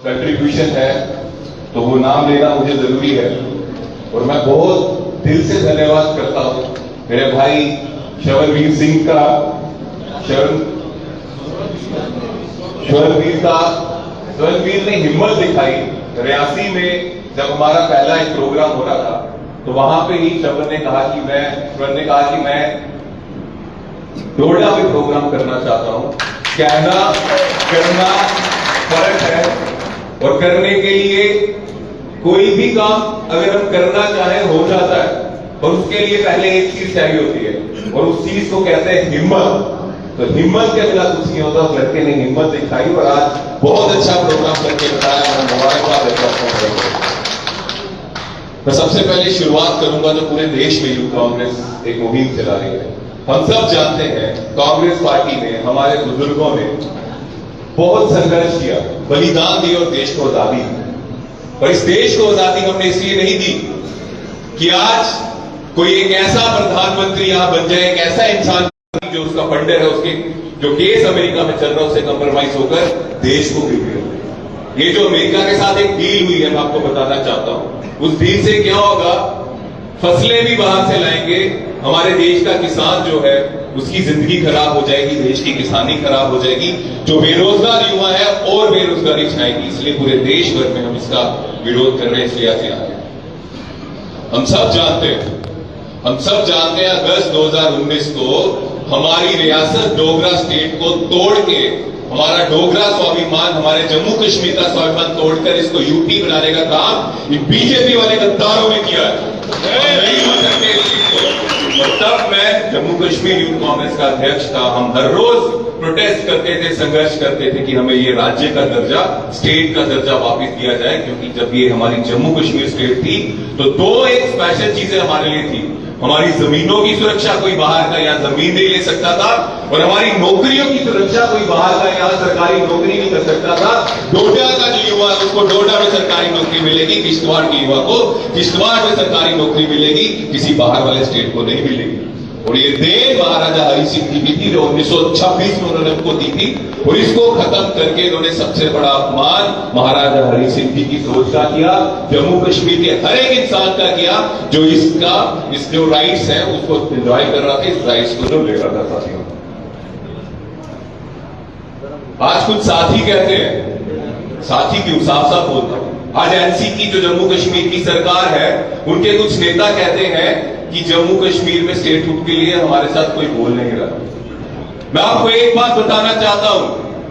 Contribution है तो वो नाम लेना मुझे जरूरी है। और मैं बहुत दिल से धन्यवाद करता हूं मेरे भाई श्रवणवीर सिंह का, श्रवणवीर ने हिम्मत दिखाई। रियासी में जब हमारा पहला एक प्रोग्राम हो रहा था तो वहां पे ही श्रवण ने कहा कि मैं डोडा में प्रोग्राम करना चाहता हूं। कहना करना फर्क है, और करने के लिए कोई भी काम अगर हम करना चाहें हो जाता है, और उसके लिए पहले एक चीज चाहिए होती है और उस चीज को कहते हैं हिम्मत। तो हिम्मत के बिना कुछ नहीं होता। उस लड़के ने हिम्मत दिखाई और आज बहुत अच्छा प्रोग्राम करके बताया। मैं मुबारकबाद देता हूं। मैं सबसे पहले शुरुआत करूंगा जो पूरे देश में यूथ कांग्रेस एक मुहिम चला रही है। हम सब जानते हैं कांग्रेस पार्टी में हमारे बुजुर्गों ने बहुत संघर्ष किया, बलिदान दिए और देश को आजादी दी। और इस देश को आजादी हमने इसलिए नहीं दी कि आज कोई एक ऐसा प्रधानमंत्री यहां बन जाए, एक ऐसा इंसान जो उसका फंडर है, उसके जो केस अमेरिका में चल रहा है उससे कंप्रोमाइज होकर देश को गिर गया। ये जो अमेरिका के साथ एक डील हुई है, मैं आपको बताना चाहता हूं। उस डील से क्या होगा, फसलें भी बाहर से लाएंगे, हमारे देश का किसान जो है उसकी जिंदगी खराब हो जाएगी, देश की किसानी खराब हो जाएगी, जो बेरोजगार युवा है और बेरोजगारी छाएगी। इसलिए पूरे देश भर में हम इसका विरोध कर रहे हैं। इसलिए आज यहाँ हम सब जानते हैं अगस्त 2019 को हमारी रियासत डोगरा स्टेट को तोड़ के, हमारा डोगरा स्वाभिमान, हमारे जम्मू कश्मीर का स्वाभिमान तोड़कर इसको यूटी बनाने का काम ये बीजेपी वाले गद्दारों ने किया है। नहीं हो सकते इस चीज को। और तब मैं जम्मू कश्मीर यूथ कांग्रेस का अध्यक्ष था। हम हर रोज प्रोटेस्ट करते थे, संघर्ष करते थे कि हमें ये राज्य का दर्जा, स्टेट का दर्जा वापस दिया जाए। क्योंकि जब ये हमारी जम्मू कश्मीर स्टेट थी तो दो एक स्पेशल चीजें हमारे लिए थी। हमारी जमीनों की सुरक्षा, कोई बाहर का यहाँ जमीन नहीं ले सकता था, और हमारी नौकरियों की सुरक्षा, कोई बाहर का यहाँ सरकारी नौकरी नहीं कर सकता था। डोडा का जो युवा है उसको डोडा में सरकारी नौकरी मिलेगी, किश्तवाड़ के युवा को किश्तवाड़ में सरकारी नौकरी मिलेगी, किसी बाहर वाले स्टेट को नहीं मिलेगी। और ये देन महाराजा हरि सिंह की भी थी जो 1926 में उन्होंने हमको दी थी, और इसको खत्म करके इन्होंने सबसे बड़ा अपमान महाराजा हरि सिंह जी की सोच का किया, जम्मू कश्मीर के हर एक इंसान का किया जो इस जो राइट्स है उसको एंजॉय कर रहा था, इस राइट्स को जो ले रहा था। साथियों, आज कुछ साथी कहते हैं, साथी क्यों, साफ साफ बोलता हूं, आज एनसी की जो जम्मू कश्मीर की सरकार है उनके कुछ नेता कहते हैं कि जम्मू कश्मीर में स्टेटहुड के लिए हमारे साथ कोई बोल नहीं रहा। मैं आपको एक बात बताना चाहता हूं,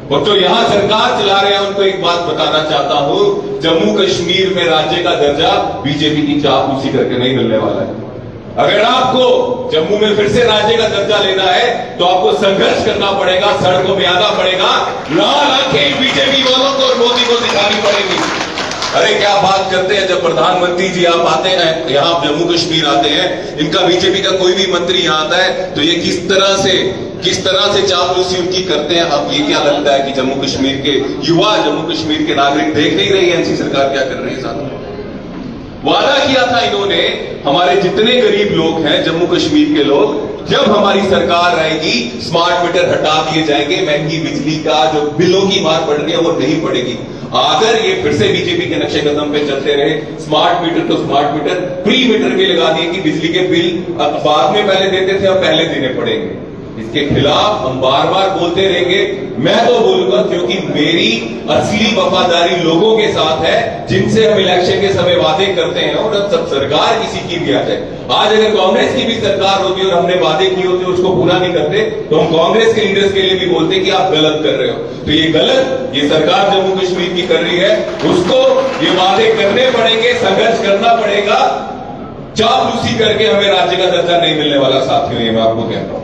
और जो यहां सरकार चला रहे हैं उनको एक बात बताना चाहता हूं, जम्मू कश्मीर में राज्य का दर्जा बीजेपी की चापलूसी करके नहीं मिलने वाला है। अगर आपको जम्मू में फिर से राज्य का दर्जा लेना है तो आपको संघर्ष करना पड़ेगा, सड़कों में आना पड़ेगा, लाल आंखें बीजेपी वालों को और मोदी को दिखानी पड़ेगी। अरे क्या बात करते हैं, जब प्रधानमंत्री जी आप आते हैं यहाँ जम्मू कश्मीर आते हैं, इनका बीजेपी का कोई भी मंत्री यहाँ आता है तो ये किस तरह से चापलूसी उनकी करते हैं। अब ये क्या लगता है कि जम्मू कश्मीर के युवा, जम्मू कश्मीर के नागरिक देख नहीं रही है एनसी सरकार क्या कर रही है। साथ वादा किया था इन्होंने, हमारे जितने गरीब लोग हैं जम्मू कश्मीर के लोग, जब हमारी सरकार रहेगी स्मार्ट मीटर हटा दिए जाएंगे, महंगी बिजली का जो बिलों की मार पड़ रही है वो नहीं पड़ेगी। अगर ये फिर से बीजेपी के नक्शे कदम पे चलते रहे, स्मार्ट मीटर तो स्मार्ट मीटर, प्री मीटर भी लगा दिए कि बिजली के बिल अब बाद में पहले देते थे, अब पहले देने पड़ेंगे। इसके खिलाफ हम बार बार बोलते रहेंगे। मैं तो बोलूंगा क्योंकि मेरी असली वफादारी लोगों के साथ है जिनसे हम इलेक्शन के समय वादे करते हैं, और अब सब सरकार किसी की भी आ जाए, आज अगर कांग्रेस की भी सरकार होती और हमने वादे किए होते उसको पूरा नहीं करते तो हम कांग्रेस के लीडर्स के लिए भी बोलते कि आप गलत कर रहे हो। तो ये गलत ये सरकार जम्मू कश्मीर की कर रही है, उसको ये वादे करने पड़ेंगे, संघर्ष करना पड़ेगा। चापलूसी करके हमें राज्य का दर्जा नहीं मिलने वाला। साथियों, ये मैं आपको कहता हूं।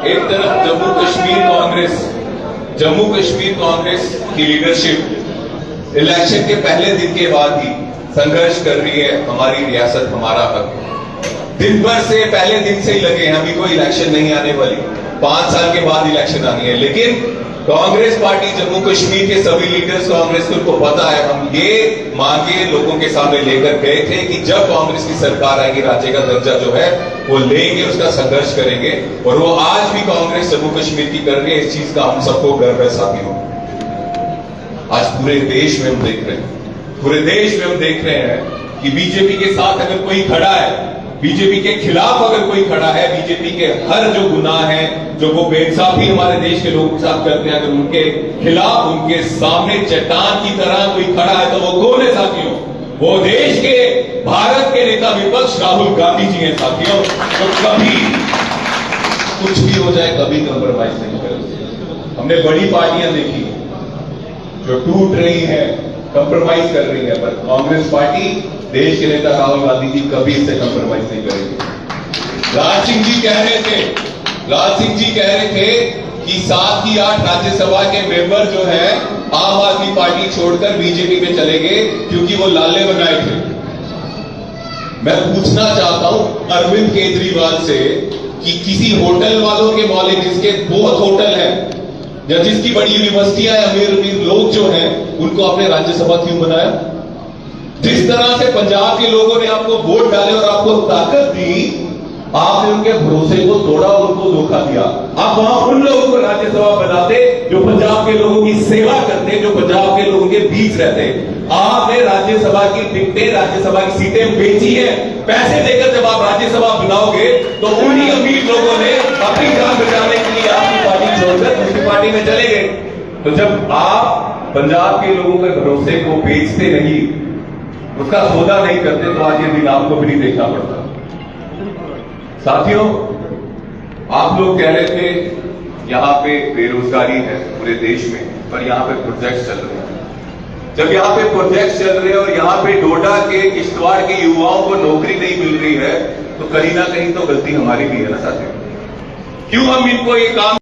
एक तरफ जम्मू कश्मीर कांग्रेस की लीडरशिप इलेक्शन के पहले दिन के बाद ही संघर्ष कर रही है, हमारी रियासत हमारा हक। दिन भर से, पहले दिन से ही लगे हैं, अभी कोई इलेक्शन नहीं आने वाली, 5 साल के बाद इलेक्शन आनी है, लेकिन कांग्रेस पार्टी जम्मू कश्मीर के सभी लीडर्स कांग्रेस को पता है, हम ये मांगे लोगों के सामने लेकर गए थे कि जब कांग्रेस की सरकार आएगी राज्य का दर्जा जो है वो लेंगे, उसका संघर्ष करेंगे। और वो आज भी कांग्रेस जम्मू कश्मीर की कर रही है, इस चीज का हम सबको गर्व है साथियों। आज पूरे देश में हम देख रहे हैं, पूरे देश में हम देख रहे हैं कि बीजेपी के साथ अगर कोई खड़ा है, बीजेपी के खिलाफ अगर कोई खड़ा है, बीजेपी के हर जो गुनाह है, जो वो बेइंसाफी हमारे देश के लोगों के साथ करते हैं, अगर उनके खिलाफ उनके सामने चट्टान की तरह कोई खड़ा है तो वो कौन है साथियों? वो देश के भारत के नेता विपक्ष राहुल गांधी जी हैं साथियों। तो कभी कुछ भी हो जाए कभी कंप्रोमाइज नहीं करेंगे। हमने बड़ी पार्टियां देखी जो टूट रही है, कंप्रोमाइज कर रही है, पर कांग्रेस पार्टी, देश के नेता राहुल गांधी जी कभी इससे कंप्रोमाइज नहीं करेंगे। लाल सिंह जी कह रहे थे कि 7 की 8 राज्यसभा के मेंबर जो है आम आदमी पार्टी छोड़कर बीजेपी में चले गए क्योंकि वो लाले बनाए थे। मैं पूछना चाहता हूं अरविंद केजरीवाल से कि किसी होटल वालों के मालिक, जिसके बहुत होटल है या जिसकी बड़ी यूनिवर्सिटियां है, अमीर अमीर लोग जो हैं, उनको आपने राज्यसभा क्यों बनाया? जिस तरह से पंजाब के लोगों ने आपको वोट डाले और आपको ताकत दी, आपने उनके भरोसे को तोड़ा, उनको धोखा दिया। आप वहां उन लोगों को राज्यसभा बनाते जो पंजाब के लोगों की सेवा करते, जो पंजाब के लोगों के बीच रहते। आपने राज्यसभा की टिकटें, राज्यसभा की सीटें बेची है पैसे देकर। जब आप राज्यसभा बनाओगे तो उन्हीं अमीर लोगों ने अपनी जान बचाने के लिए आपकी पार्टी छोड़कर दूसरी पार्टी में चले गए। तो जब आप पंजाब के लोगों के भरोसे को बेचते नहीं, उसका सौदा नहीं करते, तो आज ये दिन आपको भी नहीं देखना पड़ता। साथियों, आप लोग कह रहे थे यहां पे बेरोजगारी है पूरे देश में, पर यहां पे प्रोजेक्ट चल रहे हैं। जब यहां पे प्रोजेक्ट चल रहे हैं और यहां पे डोडा के, किश्तवाड़ के युवाओं को नौकरी नहीं मिल रही है, तो कहीं ना कहीं तो गलती हमारी भी है ना साथियों। क्यों हम इनको ये काम